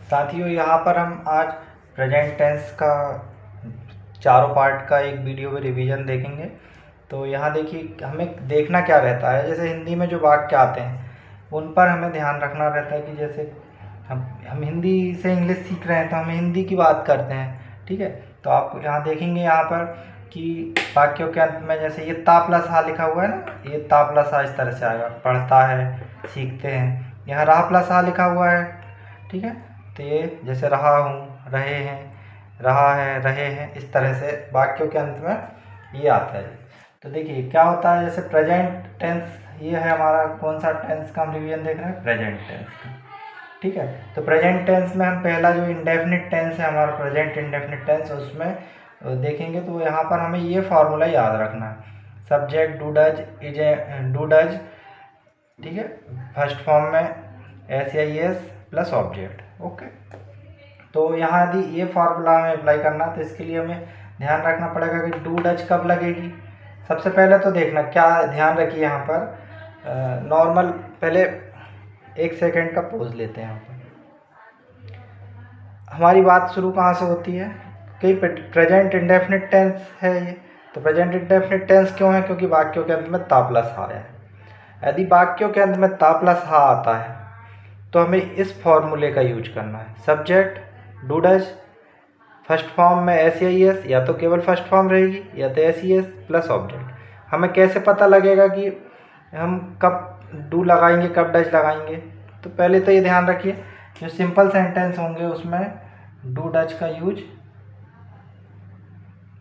साथियों, यहाँ पर हम आज प्रेजेंट टेंस का चारों पार्ट का एक वीडियो में रिवीजन देखेंगे। तो यहाँ देखिए, हमें देखना क्या रहता है, जैसे हिंदी में जो वाक्य आते हैं उन पर हमें ध्यान रखना रहता है कि जैसे हम हिंदी से इंग्लिश सीख रहे हैं तो हम हिंदी की बात करते हैं, ठीक है। तो आप यहाँ देखेंगे यहाँ पर कि वाक्यों के अंत में जैसे ये ता प्लस हा लिखा हुआ है ना, ये ता प्लस हा इस तरह से आएगा, पढ़ता है, सीखते हैं। यहाँ रहा प्लस हा लिखा हुआ है, ठीक है। तो ये जैसे रहा हूँ, रहे हैं, रहा है, रहे हैं, इस तरह से वाक्यों के अंत में ये आता है। तो देखिए क्या होता है, जैसे प्रेजेंट टेंस, ये है हमारा कौन सा टेंस का हम रिवीजन देख रहे हैं, प्रेजेंट टेंस का, ठीक है। तो प्रेजेंट टेंस में हम पहला जो इंडेफिनिट टेंस है हमारा प्रेजेंट इंडेफिनिट टेंस, उसमें देखेंगे तो यहाँ पर हमें ये फार्मूला याद रखना है, subject do does is do does, ठीक है। फर्स्ट फॉर्म में SIS प्लस ऑब्जेक्ट, ओके। तो यहाँ यदि ये फार्मूला हमें अप्लाई करना तो इसके लिए हमें ध्यान रखना पड़ेगा कि डू डज कब लगेगी। सबसे पहले तो देखना क्या ध्यान रखिए, यहाँ पर नॉर्मल पहले 1 सेकेंड का पोज लेते हैं। यहाँ पर हमारी बात शुरू कहाँ से होती है कि प्रेजेंट इंडेफिनिट टेंस है ये। तो प्रेजेंट इंडेफिनिट टेंस क्यों है, क्योंकि वाक्यों के अंत में ता प्लस हा है। यदि वाक्यों के अंत में ता प्लस हा आता है तो हमें इस फॉर्मूले का यूज करना है, subject do does, first form में SIS, या तो केवल फर्स्ट फॉर्म रहेगी या तो SES प्लस ऑब्जेक्ट। हमें कैसे पता लगेगा कि हम कब डू लगाएंगे कब डज लगाएंगे। तो पहले तो ये ध्यान रखिए, जो सिंपल सेंटेंस होंगे उसमें डू डज का यूज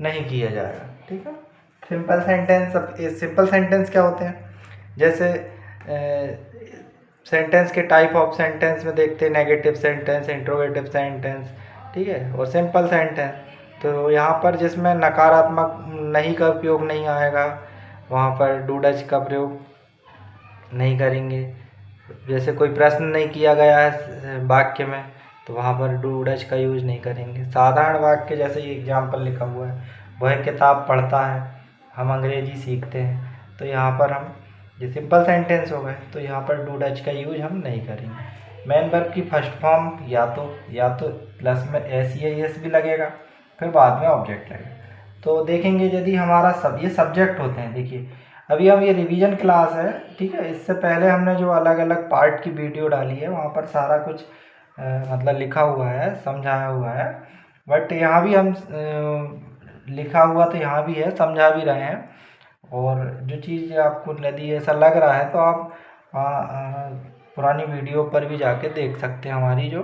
नहीं किया जाएगा, ठीक है। सिंपल सेंटेंस, अब सिंपल सेंटेंस क्या होते हैं, जैसे सेंटेंस के टाइप ऑफ सेंटेंस में देखते हैं, नेगेटिव सेंटेंस, इंट्रोगेटिव सेंटेंस, ठीक है, और सिंपल सेंटेंस। तो यहाँ पर जिसमें नकारात्मक नहीं का उपयोग नहीं आएगा वहाँ पर डू डज का प्रयोग नहीं करेंगे। जैसे कोई प्रश्न नहीं किया गया है वाक्य में तो वहाँ पर डू डज का यूज नहीं करेंगे। साधारण वाक्य जैसे ये एग्जाम्पल लिखा हुआ है, वह किताब पढ़ता है, हम अंग्रेजी सीखते हैं, तो यहाँ पर हम ये सिंपल सेंटेंस हो गए, तो यहाँ पर डू डज का यूज हम नहीं करेंगे। मेन वर्ब की फर्स्ट फॉर्म या तो प्लस में SEIS भी लगेगा, फिर बाद में ऑब्जेक्ट लगेगा। तो देखेंगे यदि हमारा सब ये सब्जेक्ट होते हैं, देखिए अभी हम ये रिवीजन क्लास है, ठीक है। इससे पहले हमने जो अलग अलग पार्ट की वीडियो डाली है वहाँ पर सारा कुछ मतलब लिखा हुआ है, समझाया हुआ है। बट यहाँ भी हम लिखा हुआ तो यहाँ भी है, समझा भी रहे हैं। और जो चीज़ आपको यदि ऐसा लग रहा है तो आप पुरानी वीडियो पर भी जाके देख सकते हैं। हमारी जो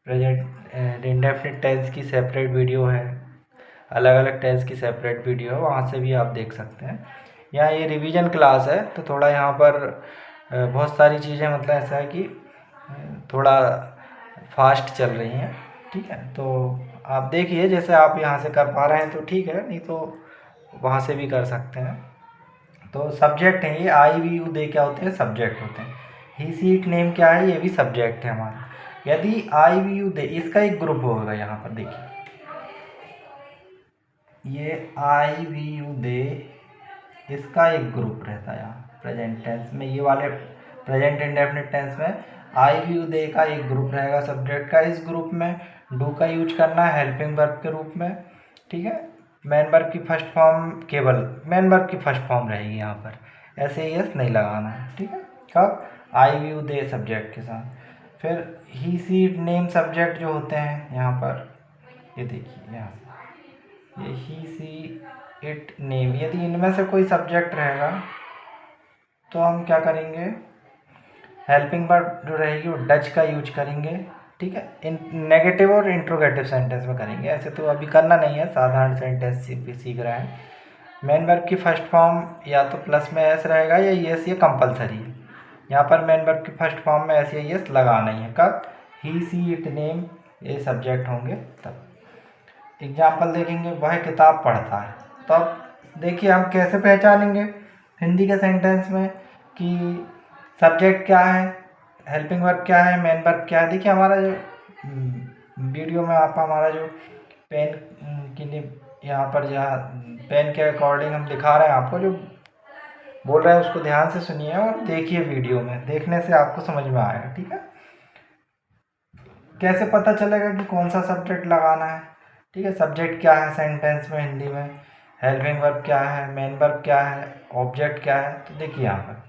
प्रेजेंट इंडेफिनिट टेंस की सेपरेट वीडियो है, अलग अलग टेंस की सेपरेट वीडियो है, वहाँ से भी आप देख सकते हैं। यहाँ ये रिवीजन क्लास है तो थोड़ा यहाँ पर बहुत सारी चीज़ें मतलब ऐसा है कि थोड़ा फास्ट चल रही हैं, ठीक है। तो आप देखिए, जैसे आप यहाँ से कर पा रहे हैं तो ठीक है, नहीं तो वहाँ से भी कर सकते हैं। तो सब्जेक्ट हैं ये, आई वी यू दे क्या होते हैं, सब्जेक्ट होते हैं। ही सी इट नेम क्या है, ये भी सब्जेक्ट है हमारा। यदि आई वी यू दे इसका एक ग्रुप होगा, यहाँ पर देखिए ये आई वी यू दे, इसका एक ग्रुप रहता है यहाँ प्रेजेंट टेंस में। ये वाले प्रेजेंट इंडेफिनिट टेंस में आई वी यू दे का एक ग्रुप रहेगा सब्जेक्ट का। इस ग्रुप में डू का यूज करना है हेल्पिंग वर्ब के रूप में, ठीक है। मेन वर्ब की फर्स्ट फॉर्म, केवल मेन वर्ब की फर्स्ट फॉर्म रहेगी यहाँ पर, SIS नहीं लगाना है, ठीक है। कब, आई वी यू दे सब्जेक्ट के साथ। फिर ही सी नेम सब्जेक्ट जो होते हैं यहाँ पर, ये देखिए यहाँ ये ही सी इट नेम, यदि इनमें से कोई सब्जेक्ट रहेगा तो हम क्या करेंगे, हेल्पिंग वर्ब जो रहेगी वो डज का यूज करेंगे, ठीक है। इन नेगेटिव और इंट्रोगेटिव सेंटेंस में करेंगे, ऐसे तो अभी करना नहीं है, साधारण सेंटेंस सीख रहे हैं। मेन वर्ब की फर्स्ट फॉर्म या तो प्लस में एस रहेगा या यस, ये कंपलसरी है। यहाँ पर मेन वर्ब की फर्स्ट फॉर्म में एस या यस लगाना ही है। कब, ही सी इट नेम ये सब्जेक्ट होंगे तब। एग्जाम्पल देखेंगे, वह किताब पढ़ता है। तो अब देखिए हम कैसे पहचानेंगे हिंदी के सेंटेंस में कि सब्जेक्ट क्या है, हेल्पिंग वर्ब क्या है, मेन वर्ब क्या है। देखिए हमारा जो वीडियो में आप हमारा जो पेन की यहाँ पर जहाँ पेन के अकॉर्डिंग हम दिखा रहे हैं आपको, जो बोल रहे हैं उसको ध्यान से सुनिए और देखिए वीडियो में, देखने से आपको समझ में आएगा, ठीक है। कैसे पता चलेगा कि कौन सा सब्जेक्ट लगाना है? ठीक है, सब्जेक्ट क्या है सेंटेंस में हिंदी में, हेल्पिंग वर्ब क्या है, मेन वर्ब क्या है, ऑब्जेक्ट क्या है। तो देखिए यहाँ पर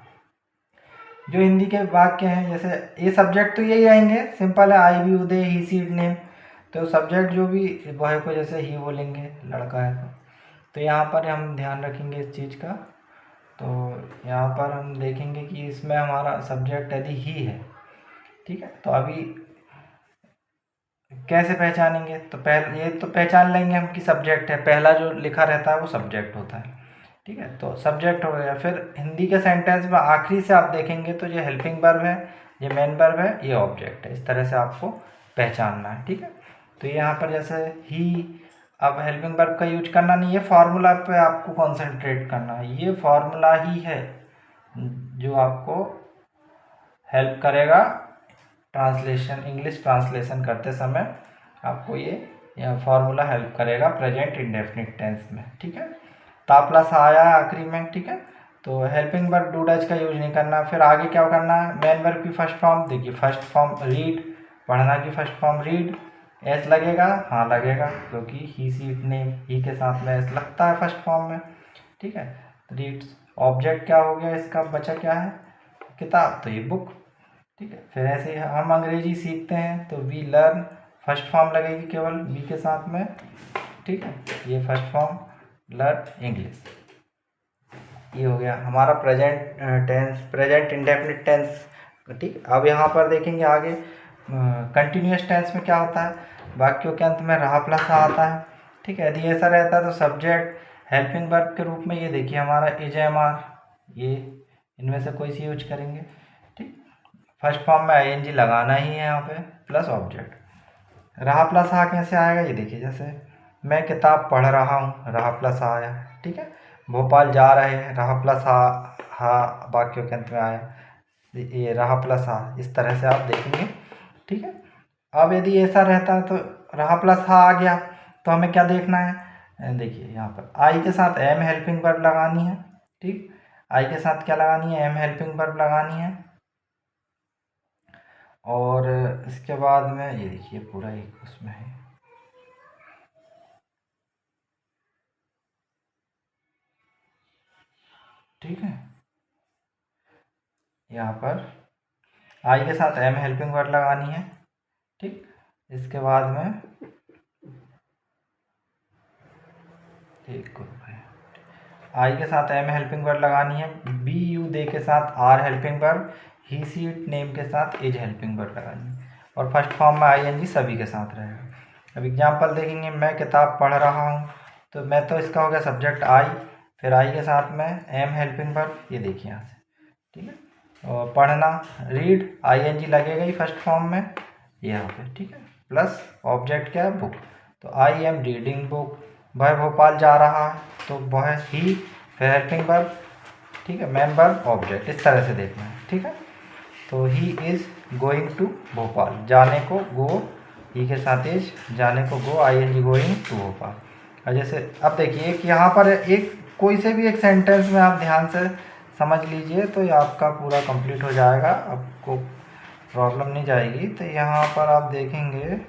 जो हिंदी के वाक्य हैं, जैसे ये सब्जेक्ट तो यही आएंगे, सिंपल है, आई भी उदय ही सी इट नेम। तो सब्जेक्ट जो भी बॉय को जैसे ही बोलेंगे, लड़का है तो यहाँ पर हम ध्यान रखेंगे इस चीज़ का। तो यहाँ पर हम देखेंगे कि इसमें हमारा सब्जेक्ट यदि ही है, ठीक है, तो अभी कैसे पहचानेंगे? तो पहले ये तो पहचान लेंगे हम कि सब्जेक्ट है, पहला जो लिखा रहता है वो सब्जेक्ट होता है, ठीक है। तो सब्जेक्ट हो गया। फिर हिंदी के सेंटेंस में आखिरी से आप देखेंगे तो ये हेल्पिंग वर्ब है, ये मेन वर्ब है, ये ऑब्जेक्ट है। इस तरह से आपको पहचानना है, ठीक है। तो यहाँ पर जैसे ही, अब हेल्पिंग वर्ब का यूज करना नहीं है, फार्मूला पे आपको कॉन्सेंट्रेट करना है। ये फार्मूला ही है जो आपको हेल्प करेगा ट्रांसलेशन, इंग्लिश ट्रांसलेशन करते समय आपको ये फार्मूला हेल्प करेगा प्रेजेंट इंडेफिनिट टेंस में, ठीक है। ता प्लस आया है आखिरी में, ठीक है। तो हेल्पिंग वर्ब डू डज का यूज नहीं करना। फिर आगे क्या करना है? मेन वर्ब की फर्स्ट फॉर्म देखिए, फर्स्ट फॉर्म रीड, पढ़ना की फर्स्ट फॉर्म रीड। एस लगेगा? हाँ लगेगा, क्योंकि ही सी इट नेम, ही के साथ में एस लगता है फर्स्ट फॉर्म में, ठीक है। रीड्स। ऑब्जेक्ट क्या हो गया इसका, बचा क्या है? किताब, तो ये बुक, ठीक है। फिर ऐसे हम अंग्रेजी सीखते हैं तो वी लर्न, फर्स्ट फॉर्म लगेगी केवल वी के साथ में, ठीक है। ये फर्स्ट फॉर्म लर्न इंग्लिश। ये हो गया हमारा present tense, present indefinite tense, ठीक। अब यहाँ पर देखेंगे आगे कंटिन्यूअस टेंस में क्या होता है। वाक्यों के अंत में रहा प्लस आ आता है, ठीक है। यदि ऐसा रहता है तो सब्जेक्ट हेल्पिंग वर्ब के रूप में, ये देखिए हमारा इज एम आर, ये इनमें से कोई सी यूज करेंगे, ठीक। फर्स्ट फॉर्म में आईएनजी लगाना ही है यहाँ पे, प्लस ऑब्जेक्ट। रहा प्लस आ कैसे आएगा? ये देखिए, जैसे मैं किताब पढ़ रहा हूँ, रहा प्लस आ आया, ठीक है। भोपाल जा रहे हैं, रहा प्लस आ, हा वाक्यों के अंत में आया, ये रहा प्लस आ, इस तरह से आप देखेंगे, ठीक है। अब यदि ऐसा रहता है तो रहा प्लस हा आ गया, तो हमें क्या देखना है? देखिए यहाँ पर आई के साथ एम हेल्पिंग वर्ब लगानी है, ठीक। आई के साथ क्या लगानी है? एम हेल्पिंग वर्ब लगानी है। और इसके बाद में ये देखिए पूरा एक उसमें है, ठीक है। यहाँ पर आई के साथ एम हेल्पिंग वर्ब लगानी है, ठीक। इसके बाद में एक आई के साथ एम हेल्पिंग वर्ब लगानी है, बी यू दे के साथ are helping verb, he she it name के साथ इज हेल्पिंग वर्ब लगानी है, और फर्स्ट फॉर्म में आई एन जी सभी के साथ रहेगा। अब एग्जांपल देखेंगे, मैं किताब पढ़ रहा हूँ, तो मैं तो इसका हो गया सब्जेक्ट आई, फिर आई के साथ में एम हेल्पिंग वर्ब, ये देखिए यहाँ से, ठीक है। और पढ़ना रीड, आई एन जी लगेगा ही फर्स्ट फॉर्म में यहाँ पे, ठीक है, प्लस ऑब्जेक्ट क्या है? बुक। तो आई एम रीडिंग बुक। वह भोपाल जा रहा है, तो वह ही, फिर हेल्पिंग वर्ब, ठीक है, मेन वर्ब, ऑब्जेक्ट, इस तरह से देखना है, ठीक है। तो he is going to Bhopal, जाने को गो, ही के साथ इज, जाने को go, I N G going to Bhopal. और जैसे अब देखिए कि यहाँ पर एक कोई से भी एक सेंटेंस में आप ध्यान से समझ लीजिए तो ये आपका पूरा कंप्लीट हो जाएगा, आपको प्रॉब्लम नहीं जाएगी। तो यहाँ पर आप देखेंगे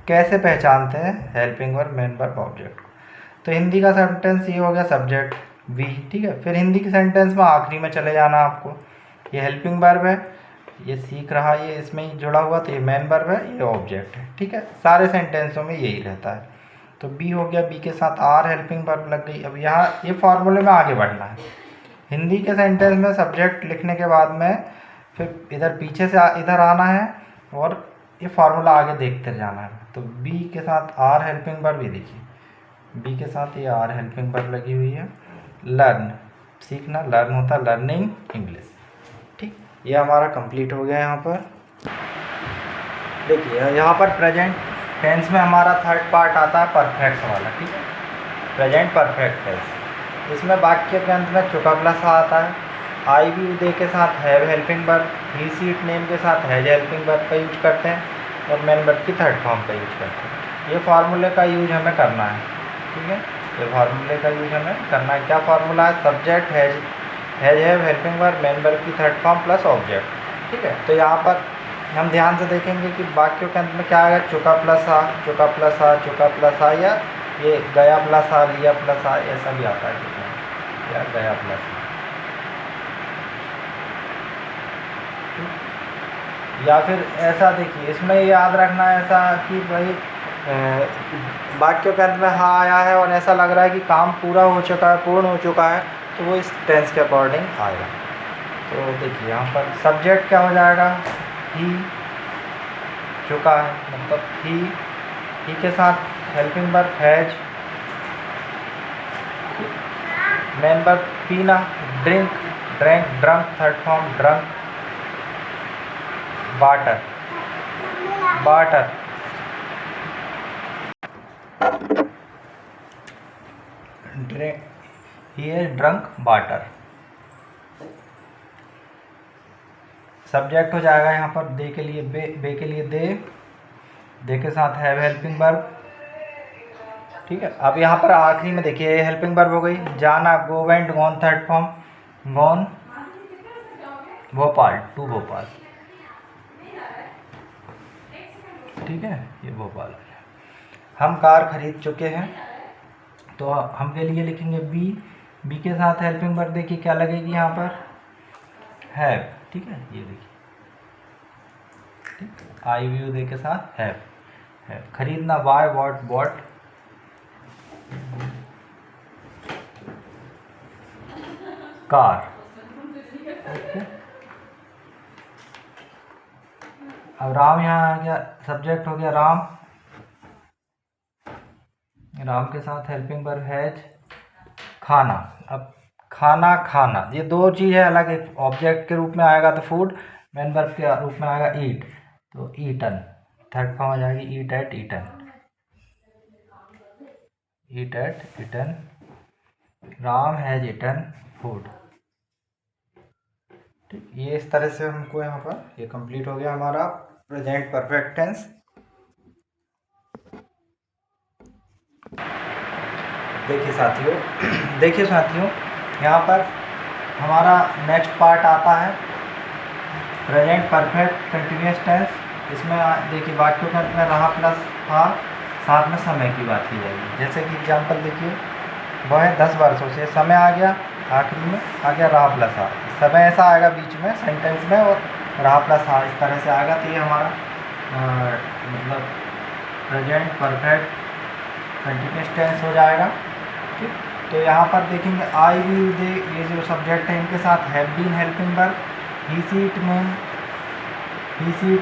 कैसे पहचानते हैं helping verb, main verb, object को। तो हिंदी का सेंटेंस ये हो गया सब्जेक्ट वी, ठीक है। फिर हिंदी के सेंटेंस में आखिरी में चले जाना आपको, ये हेल्पिंग वर्ब है, ये सीख रहा है, ये इसमें ही जुड़ा हुआ, तो ये मेन वर्ब है, ये ऑब्जेक्ट है, ठीक है। सारे सेंटेंसों में यही रहता है। तो बी हो गया, बी के साथ आर हेल्पिंग वर्ब लग गई। अब यहाँ ये फार्मूले में आगे बढ़ना है। हिंदी के सेंटेंस में सब्जेक्ट लिखने के बाद में फिर इधर पीछे से इधर आना है और ये फार्मूला आगे देखते जाना है। तो बी के साथ आर हेल्पिंग वर्ब, ये देखिए बी के साथ ये आर हेल्पिंग वर्ब लगी हुई है। लर्न, सीखना, लर्न होता है लर्निंग इंग्लिश, ठीक। ये हमारा कंप्लीट हो गया। यहाँ पर देखिए, यहाँ पर प्रेजेंट टेंस में हमारा थर्ड पार्ट आता है परफेक्ट वाला, ठीक है, प्रेजेंट परफेक्ट टेंस। इसमें वाक्य के अंत में चुका प्लस आता है। आई भी उदय के साथ have helping verb, he she it name के साथ हैज हेल्पिंग वर्ब का यूज करते हैं, और मेन वर्ब की थर्ड फॉर्म का यूज करते हैं। ये फार्मूले का यूज हमें करना है, ठीक है। ये फार्मूले का यूज हमें करना है। क्या फार्मूला है? Subject has have helping verb, main verb की थर्ड फॉर्म प्लस ऑब्जेक्ट, ठीक है। तो यहाँ पर हम ध्यान से देखेंगे कि वाक्यों के अंत में क्या आएगा, चुका प्लस आ, चुका प्लस आ, चुका प्लस आ, या ये गया प्लस आ, लिया प्लस आ, ऐसा भी आता है, ठीक है, या गया प्लस आ। या फिर ऐसा देखिए, इसमें ये याद रखना है ऐसा कि भाई वाक्यों के अंत में हाँ आया है और ऐसा लग रहा है कि काम पूरा हो चुका है, पूर्ण हो चुका है, तो वो इस टेंस के अकॉर्डिंग आएगा। तो देखिए यहाँ पर सब्जेक्ट क्या हो जाएगा, ही, चुका है मतलब ही के साथ helping verb has, main verb पीना, drink, drank, drunk, third form drunk, water, water, he is drunk water. Subject हो जाएगा यहाँ पर दे के लिए बे के लिए दे के साथ हैव हेल्पिंग वर्ब, ठीक है। अब यहाँ पर आखिरी में देखिए ये हेल्पिंग वर्ब हो गई, जाना, go, went, gone, third form gone, Bhopal, to Bhopal, ठीक है, ये भोपाल। हम कार खरीद चुके हैं, तो हम के लिए लिखेंगे बी के साथ हेल्पिंग वर्ब देखिए क्या लगेगी यहाँ पर, हैव, ठीक है, ये देखिए, ठीक, आई व्यू दे के साथ हैव, खरीदना, buy, bought, bought, car, okay. अब राम यहाँ आ गया, सब्जेक्ट हो गया राम, राम के साथ हेल्पिंग वर्ब हैज, खाना। अब खाना, खाना, ये दो चीज़ है अलग, एक ऑब्जेक्ट के रूप में आएगा तो फूड, मेन वर्ब के रूप में आएगा ईट, तो ईटन, थर्ड फॉर्म आ जाएगी eat ate eaten, eat ate eaten, Ram has eaten food, ठीक। ये इस तरह से हमको यहाँ पर ये कंप्लीट हो गया हमारा प्रेजेंट परफेक्ट टेंस। देखिए साथियों यहाँ पर हमारा नेक्स्ट पार्ट आता है प्रेजेंट परफेक्ट कंटिन्यूस टेंस। इसमें देखिए वाक्यों के अंत में रहा प्लस था, साथ में समय की बात की जाएगी। जैसे कि एग्जांपल देखिए, वह 10 वर्षों से, समय आ गया, आखिरी में आ गया रहा प्लस आ, समय ऐसा आएगा बीच में सेंटेंस में और रहा प्लस आ इस तरह से आएगा, तो ये हमारा मतलब प्रेजेंट परफेक्ट कंटिन्यूस टेंस हो जाएगा, ठीक। तो यहाँ पर देखेंगे आई विल दे, ये जो सब्जेक्ट है इनके साथ have been helping verb, he she it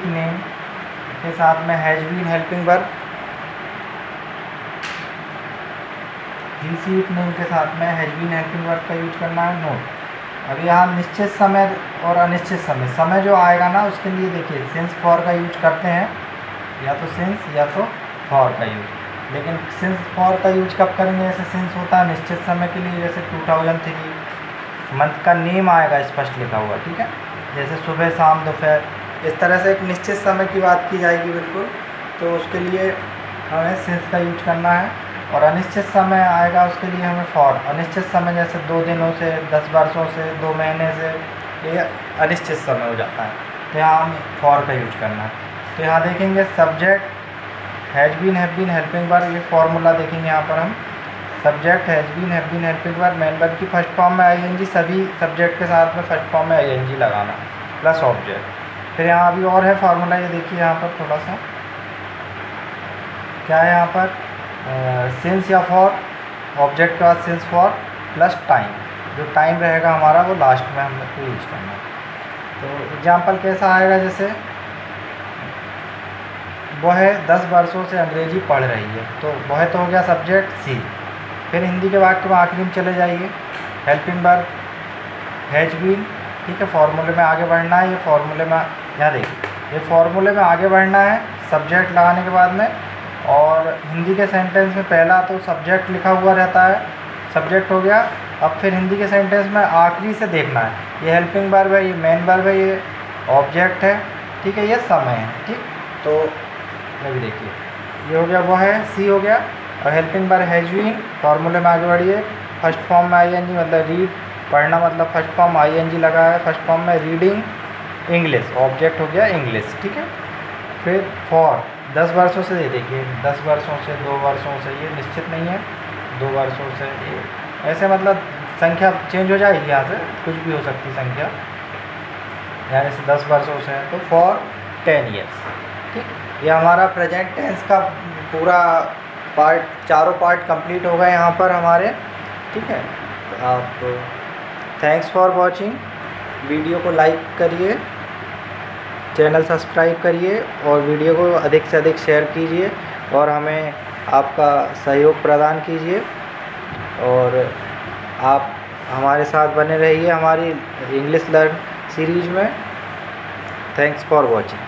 name के साथ में has been helping verb, he she it name के साथ में हैज बीन हेल्पिंग वर्ब का यूज करना है, नोट। अब यहाँ निश्चित समय और अनिश्चित समय, समय जो आएगा ना उसके लिए देखिए सिंस फॉर का यूज करते हैं, या तो सिंस या तो फॉर का यूज। लेकिन सिंस फॉर का यूज कब करेंगे, जैसे सिंस होता है निश्चित समय के लिए, जैसे 2003 मंथ का नेम आएगा स्पष्ट लिखा हुआ, ठीक है, जैसे सुबह शाम दोपहर, इस तरह से एक निश्चित समय की बात की जाएगी बिल्कुल, तो उसके लिए हमें सिंस का यूज करना है। और अनिश्चित समय आएगा उसके लिए हमें फॉर, अनिश्चित समय जैसे 2 दिनों से, 10 वर्षों से, 2 महीने से, ये अनिश्चित समय हो जाता है, तो यहाँ हमें फॉर का यूज करना है। तो यहाँ देखेंगे subject has been have been helping verb, ये फॉर्मूला देखेंगे यहाँ पर हम, subject has been have been helping verb, main verb की फर्स्ट फॉर्म में आईएनजी, सभी सब्जेक्ट के साथ में फर्स्ट फॉर्म में आईएनजी लगाना प्लस ऑब्जेक्ट। फिर यहाँ अभी और है फार्मूला, ये देखिए यहाँ पर थोड़ा सा क्या है, यहाँ पर सिंस या फॉर, ऑब्जेक्ट के बाद सिंस फॉर प्लस टाइम, जो टाइम रहेगा हमारा वो लास्ट में हम लोग को यूज करना है। तो एग्जांपल कैसा आएगा, जैसे वह 10 वर्षों से अंग्रेजी पढ़ रही है, तो वह तो हो गया सब्जेक्ट सी। फिर हिंदी के वाक्य में आखिरी में चले जाइए, हेल्पिंग वर्ब हैज बीन, ठीक है, फॉर्मूले में आगे बढ़ना है, ये फॉर्मूले में यहाँ देखिए ये फॉर्मूले में आगे बढ़ना है सब्जेक्ट लगाने के बाद में। और हिंदी के सेंटेंस में पहला तो सब्जेक्ट लिखा हुआ रहता है, सब्जेक्ट हो गया। अब फिर हिंदी के सेंटेंस में आखिरी से देखना है, ये हेल्पिंग वर्ब है, ये मेन वर्ब है, ये ऑब्जेक्ट है, ठीक है, ये समय है, ठीक। तो अभी देखिए ये हो गया, वो है सी हो गया, और हेल्पिंग वर्ब हैज बीन, फार्मूले में आगे बढ़िए, फर्स्ट फॉर्म में आईएनजी मतलब रीड, पढ़ना मतलब फर्स्ट फॉर्म आईएनजी लगा है फर्स्ट फॉर्म में, रीडिंग इंग्लिश, ऑब्जेक्ट हो गया इंग्लिश, ठीक है। फिर फॉर 10 वर्षों से, ये देखिए 10 वर्षों से, 2 वर्षों से, ये निश्चित नहीं है, 2 वर्षों से, ये ऐसे मतलब संख्या चेंज हो जाएगी, यहाँ से कुछ भी हो सकती संख्या। यहाँ जैसे 10 वर्षों से है तो फॉर 10 ईयर्स, ठीक। ये हमारा प्रेजेंट टेंस का पूरा पार्ट, चारों पार्ट कंप्लीट हो गए यहाँ पर हमारे, ठीक है। तो आप थैंक्स फॉर वॉचिंग, वीडियो को लाइक करिए, चैनल सब्सक्राइब करिए और वीडियो को अधिक से अधिक शेयर कीजिए और हमें आपका सहयोग प्रदान कीजिए, और आप हमारे साथ बने रहिए हमारी इंग्लिश लर्न सीरीज में। Thanks for watching.